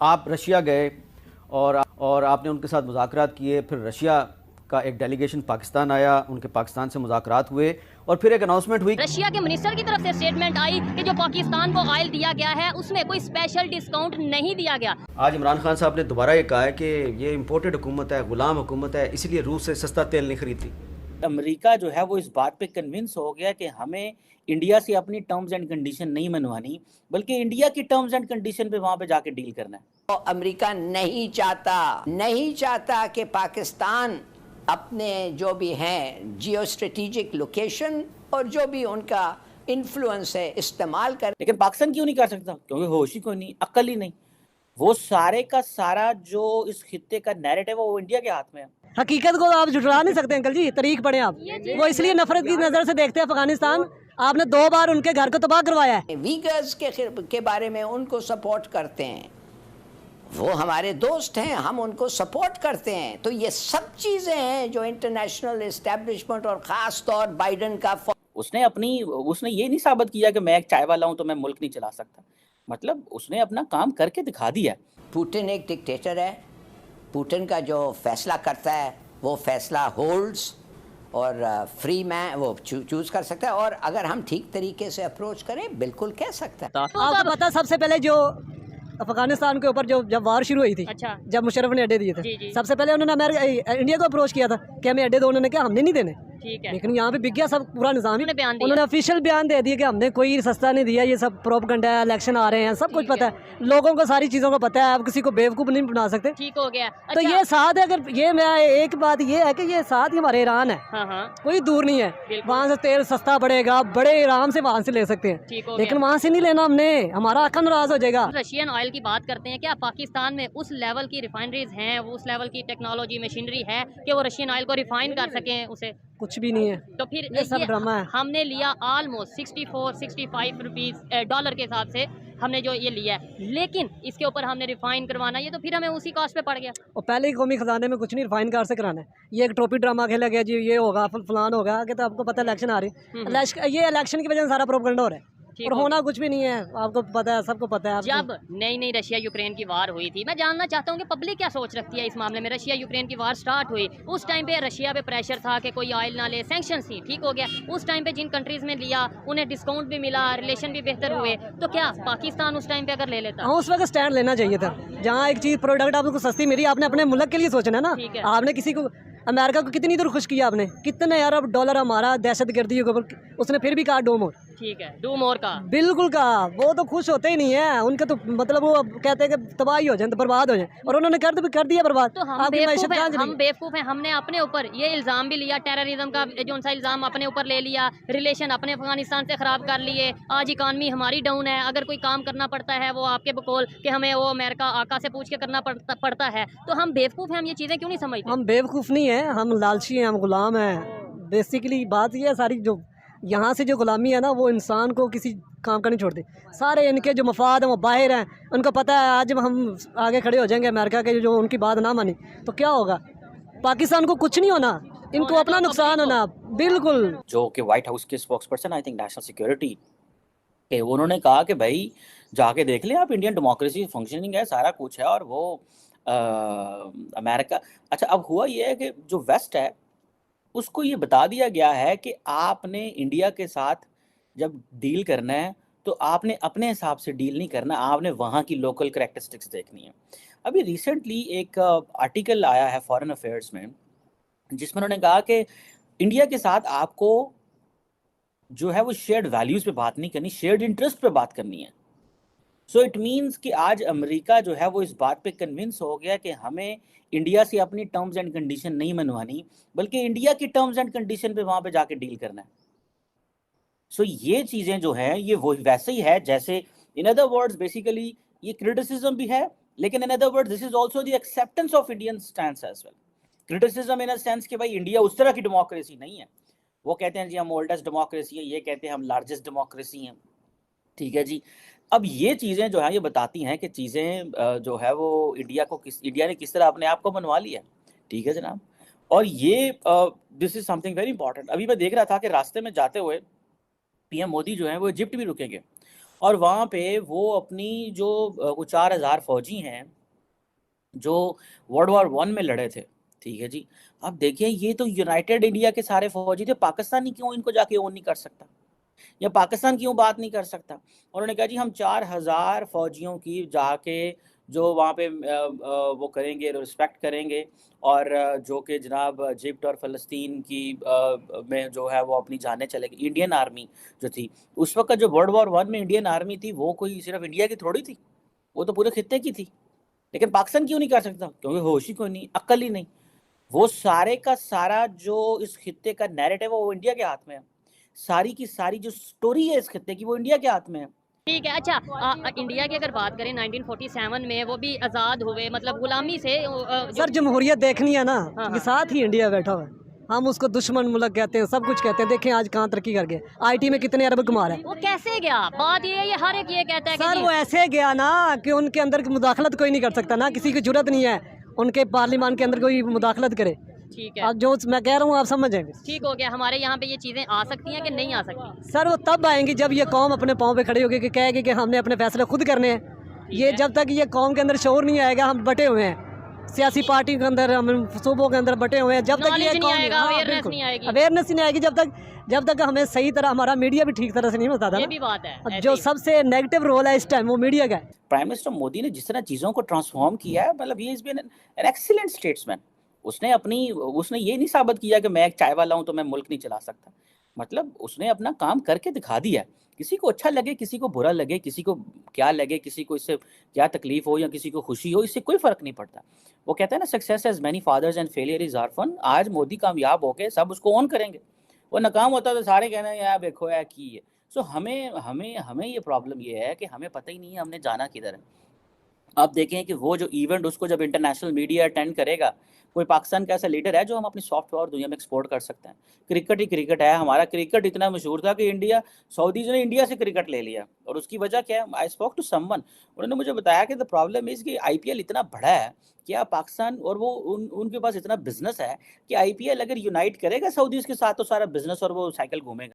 आप रशिया गए और आपने उनके साथ मुज़ाकरात किए, फिर रशिया का एक डेलीगेशन पाकिस्तान आया, उनके पाकिस्तान से मुज़ाकरात हुए और फिर एक अनाउंसमेंट हुई। रशिया के मिनिस्टर की तरफ से स्टेटमेंट आई कि जो पाकिस्तान को ऑयल दिया गया है उसमें कोई स्पेशल डिस्काउंट नहीं दिया गया। आज इमरान खान साहब ने दोबारा ये कहा है कि ये इम्पोर्टेड हुकूमत है, गुलाम हुकूमत है, इसलिए रूस से सस्ता तेल नहीं खरीदती। अमेरिका जो है वो इस बात पे कन्विंस हो गया कि हमें इंडिया से अपनी टर्म्स एंड कंडीशन नहीं मनवानी, बल्कि इंडिया की टर्म्स एंड कंडीशन पे वहां पे जाके डील करना है। तो अमेरिका नहीं चाहता कि पाकिस्तान अपने जो भी हैं जियो स्ट्रेटेजिक लोकेशन और जो भी उनका इन्फ्लुएंस है इस्तेमाल कर। लेकिन पाकिस्तान क्यों नहीं कर सकता? क्योंकि होश ही कोई नहीं, अक्ल ही नहीं। वो सारे का सारा जो इस खित्ते का नैरेटिव है वो इंडिया के हाथ में है। हकीकत को आप झुठला नहीं सकते अंकल जी, तरीक पड़े आप। वो इसलिए नफरत की नजर से देखते हैं अफगानिस्तान। आपने 2 बार उनके घर को तबाह करवाया है। वीगर्स के बारे में उनको सपोर्ट करते हैं, वो हमारे दोस्त हैं, हम उनको सपोर्ट करते हैं। तो ये सब चीजें हैं जो इंटरनेशनल एस्टेब्लिशमेंट और खास तौर बाइडन का उसने ये नहीं साबित किया कि मैं एक चाय वाला हूं तो मैं मुल्क नहीं चला सकता। मतलब उसने अपना काम करके दिखा दिया। पुतिन एक डिक्टेटर है। पुतिन का जो फैसला करता है वो फैसला होल्ड्स और फ्री मैन वो चूज कर सकता है, और अगर हम ठीक तरीके से अप्रोच करें बिल्कुल कह सकता है। आपको पता सबसे पहले जो अफगानिस्तान के ऊपर जो जब वार शुरू हुई थी, अच्छा। जब मुशर्रफ ने अड्डे दिए थे, सबसे पहले उन्होंने इंडिया को अप्रोच किया था कि हमें अड्डे दो। उन्होंने कहा हमने नहीं देने। ठीक है। लेकिन यहाँ पे बिक गया सब पूरा निजाम ही। उन्होंने ऑफिशियल बयान दे दिया कि हमने कोई सस्ता नहीं दिया, ये सब प्रोपेगेंडा है, इलेक्शन आ रहे हैं, सब कुछ पता है लोगों को, सारी चीज़ों को पता है। आप किसी को बेवकूफ़ नहीं बना सकते। ठीक हो गया। तो ये साथ है, अगर ये मैं एक बात ये है कि ये साथ ही हमारे ईरान है, कोई दूर नहीं है। वहाँ से तेल सस्ता पड़ेगा, बड़े आराम से वहाँ से ले सकते हैं, लेकिन वहाँ से नहीं लेना हमने, हमारा आका नाराज हो जाएगा। रशियन ऑयल की बात करते हैं, क्या पाकिस्तान में उस लेवल की रिफाइनरीज हैं, उस लेवल की टेक्नोलॉजी मशीनरी है कि वो रशियन ऑयल को रिफाइन कर सकें? उसे कुछ भी नहीं है। तो फिर ये सब ड्रामा है। हमने लिया ऑलमोस्ट 64-65 रुपीज डॉलर के हिसाब से हमने जो ये लिया है, लेकिन इसके ऊपर हमने रिफाइन करवाना, ये तो फिर हमें उसी कॉस्ट पे पड़ गया। और पहले ही कौमी खजाने में कुछ नहीं रिफाइन कार से कराना है। ये एक ट्रॉफी ड्रामा खेला गया जी, ये होगा फलान होगा, आगे तो आपको पता है इलेक्शन आ रही है। ये इलेक्शन की वजह से सारा प्रोपेगेंडा हो रहा है और होना कुछ भी नहीं है। आपको पता है, सबको पता है। जब नई रशिया यूक्रेन की वार हुई थी, मैं जानना चाहता हूँ कि पब्लिक क्या सोच रखती है इस मामले में। रशिया यूक्रेन की वार स्टार्ट हुई, उस टाइम पे रशिया पे प्रेशर था कि कोई ऑयल ना ले, सैंक्शंस थी, ठीक हो गया। उस टाइम पे जिन कंट्रीज में लिया उन्हें डिस्काउंट भी मिला, रिलेशन भी बेहतर हुए। तो क्या पाकिस्तान उस टाइम पे अगर ले लेता? हाँ, उस वक्त स्टैंड लेना चाहिए था। जहाँ एक चीज प्रोडक्ट आपको सस्ती मिली, आपने अपने मुल्क के लिए सोचना है ना। आपने किसी को, अमेरिका को कितनी दूर खुश किया आपने, कितने अरब डॉलर हमारा दहशतगर्दी के ऊपर, उसने फिर भी कहा डो मोर। ठीक है, डू मोर का बिल्कुल कहा। वो तो खुश होते ही नहीं है, उनके तो मतलब वो कहते हैं कि तबाही हो जाए, तो बर्बाद हो जाए, और उन्होंने कर दिया बर्बाद। तो हम बेवकूफ़ हैं, हमने अपने ऊपर ये इल्ज़ाम भी लिया, टेररिज्म का जो सा इल्ज़ाम अपने ऊपर ले लिया, रिलेशन अपने अफगानिस्तान से ख़राब कर लिए। आज इकानमी हमारी डाउन है, अगर कोई काम करना पड़ता है वो आपके बकौल कि हमें वो अमेरिका आका से पूछ के करना पड़ता है। तो हम बेवकूफ़ हैं, हम ये चीज़ें क्यों नहीं समझते? हम बेवकूफ़ नहीं है, हम लालची हैं, हम गुलाम हैं। बेसिकली बात ये है सारी, जो यहाँ से जो गुलामी है ना, वो इंसान को किसी काम का नहीं छोड़ती। सारे इनके जो मफाद हैं वो बाहर हैं, उनको पता है आज हम आगे खड़े हो जाएंगे अमेरिका के, जो उनकी बात ना मानी तो क्या होगा। पाकिस्तान को कुछ नहीं होना, इनको अपना नुकसान होना। बिल्कुल। जो कि व्हाइट हाउस के spokesperson, I think national security के, उन्होंने कहा कि भाई जाके देख लें आप, इंडियन डेमोक्रेसी फंक्शनिंग है, सारा कुछ है, और वो अमेरिका। अच्छा, अब हुआ ये है कि जो वेस्ट है उसको ये बता दिया गया है कि आपने इंडिया के साथ जब डील करना है तो आपने अपने हिसाब से डील नहीं करना, आपने वहाँ की लोकल करैक्टरिस्टिक्स देखनी है। अभी रिसेंटली एक आर्टिकल आया है फॉरेन अफेयर्स में, जिसमें उन्होंने कहा कि इंडिया के साथ आपको जो है वो शेयर्ड वैल्यूज़ पे बात नहीं करनी, शेयर्ड इंटरेस्ट पे बात करनी है। सो इट मीन्स कि आज अमेरिका जो है वो इस बात पे कन्विंस हो गया कि हमें इंडिया से अपनी टर्म्स एंड कंडीशन नहीं मनवानी, बल्कि इंडिया की टर्म्स एंड कंडीशन पे वहाँ पे जाके डील करना है। सो ये चीज़ें जो हैं ये वो वैसे ही है जैसे, इन अदर वर्ड्स बेसिकली ये क्रिटिसिज्म भी है, लेकिन in other words this is also the acceptance of Indian stand as well. Criticism in a sense कि भाई इंडिया उस तरह की डेमोक्रेसी नहीं है। वो कहते हैं जी हम ओल्डेस्ट डेमोक्रेसी है, ये कहते हैं हम लार्जेस्ट डेमोक्रेसी हैं, ठीक है जी। अब ये चीज़ें जो हैं ये बताती हैं कि चीज़ें जो है वो इंडिया ने किस तरह अपने आप को मनवा लिया, ठीक है जनाब। और ये this is something very important. अभी मैं देख रहा था कि रास्ते में जाते हुए पीएम मोदी जो है वो इजिप्ट भी रुकेंगे, और वहाँ पे वो अपनी जो 4,000 फौजी हैं जो वर्ल्ड वॉर 1 में लड़े थे, ठीक है जी। अब देखिए ये तो यूनाइटेड इंडिया के सारे फौजी थे, पाकिस्तानी क्यों इनको जाके ओन नहीं कर सकता, या पाकिस्तान क्यों बात नहीं कर सकता। उन्होंने कहा जी हम 4,000 फौजियों की जाके जो वहाँ पे वो करेंगे, रिस्पेक्ट करेंगे, और जो कि जनाब इजिप्ट और फ़लस्तीन की में जो है वो अपनी जानें चलेगी। इंडियन आर्मी जो थी उस वक्त, जो वर्ल्ड वॉर 1 में इंडियन आर्मी थी, वो कोई सिर्फ इंडिया की थोड़ी थी, वो तो पूरे खित्ते की थी। लेकिन पाकिस्तान क्यों नहीं कर सकता? क्योंकि होश ही कोई नहीं, अक्ल ही नहीं। वो सारे का सारा जो इस खित्ते का नैरेटिव है वो इंडिया के हाथ में है, सारी की सारी जो स्टोरी है इस खित्ते की वो इंडिया के हाथ में है। ठीक है। अच्छा, इंडिया की अगर बात करें 1947 में वो भी आज़ाद हुए, मतलब गुलामी से सर जमहूरियत देखनी है ना, हाँ, कि साथ ही इंडिया बैठा हुआ है। हम उसको दुश्मन मुल्क कहते हैं, सब कुछ कहते हैं। देखें आज कहाँ तरक्की कर गए, आईटी में कितने अरब कमा रहे हैं। वो कैसे गया? बात ये है, ये हर एक ये कहता है कि सर जी, वो ऐसे गया ना कि उनके अंदर की मुदाखलत कोई नहीं कर सकता ना, किसी की जरूरत नहीं है उनके पार्लियामान के अंदर कोई मुदाखलत करे। ठीक है, अब जो मैं कह रहा हूँ आप समझ जाएंगे। ठीक हो गया। हमारे यहाँ पे ये चीज़ें आ सकती हैं कि नहीं आ सकती? सर वो तब आएंगी जब ये कौम अपने पाँव पे खड़ी होगी, कि कहेगी कि हमने अपने फैसले खुद करने हैं। ये जब तक ये कौम के अंदर शौर नहीं आएगा, हम बटे हुए हैं सियासी पार्टी के अंदर, हम सूबों के अंदर बटे हुए हैं, जब तक Knowledge ये नहीं कौम आएगा, awareness नहीं आएगी। अवेयरनेस ही नहीं आएगी, जब तक हमें सही तरह, हमारा मीडिया भी ठीक तरह से नहीं बताता ये ना। भी बात है। अब ऐसे जो ही। सबसे नेगेटिव रोल है इस टाइम वो मीडिया का है। प्राइम मिनिस्टर मोदी ने जिस तरह चीज़ों को ट्रांसफॉर्म किया है, मतलब he is been an excellent statesman. उसने ये नहीं साबित किया कि मैं एक चाय वाला हूँ तो मैं मुल्क नहीं चला सकता। मतलब उसने अपना काम करके दिखा दिया। किसी को अच्छा लगे, किसी को बुरा लगे, किसी को क्या लगे, किसी को इससे क्या तकलीफ हो या किसी को खुशी हो, इससे कोई फ़र्क नहीं पड़ता। वो कहते हैं ना, success has many fathers and failure is our fun. आज मोदी कामयाब होके सब उसको ऑन करेंगे, वो नाकाम होता तो सारे कहना यार देखो यार की है। सो हमें हमें हमें ये प्रॉब्लम ये है कि हमें पता ही नहीं है हमने जाना किधर है। आप देखें कि वो जो इवेंट उसको जब इंटरनेशनल मीडिया अटेंड करेगा, कोई पाकिस्तान का ऐसा लीडर है जो हम अपनी सॉफ्ट पावर दुनिया में एक्सपोर्ट कर सकते हैं? क्रिकेट ही क्रिकेट है। हमारा क्रिकेट इतना मशहूर था कि सऊदीज़ ने इंडिया से क्रिकेट ले लिया, और उसकी वजह क्या है? आई स्पोक टू समवन, उन्होंने मुझे बताया कि द प्रॉब्लम इज़ कि आईपीएल इतना बड़ा है कि आप पाकिस्तान, और वो उनके पास इतना बिजनेस है कि आईपीएल अगर यूनाइट करेगा सऊदीज़ के साथ तो सारा बिजनेस और वो साइकिल घूमेगा।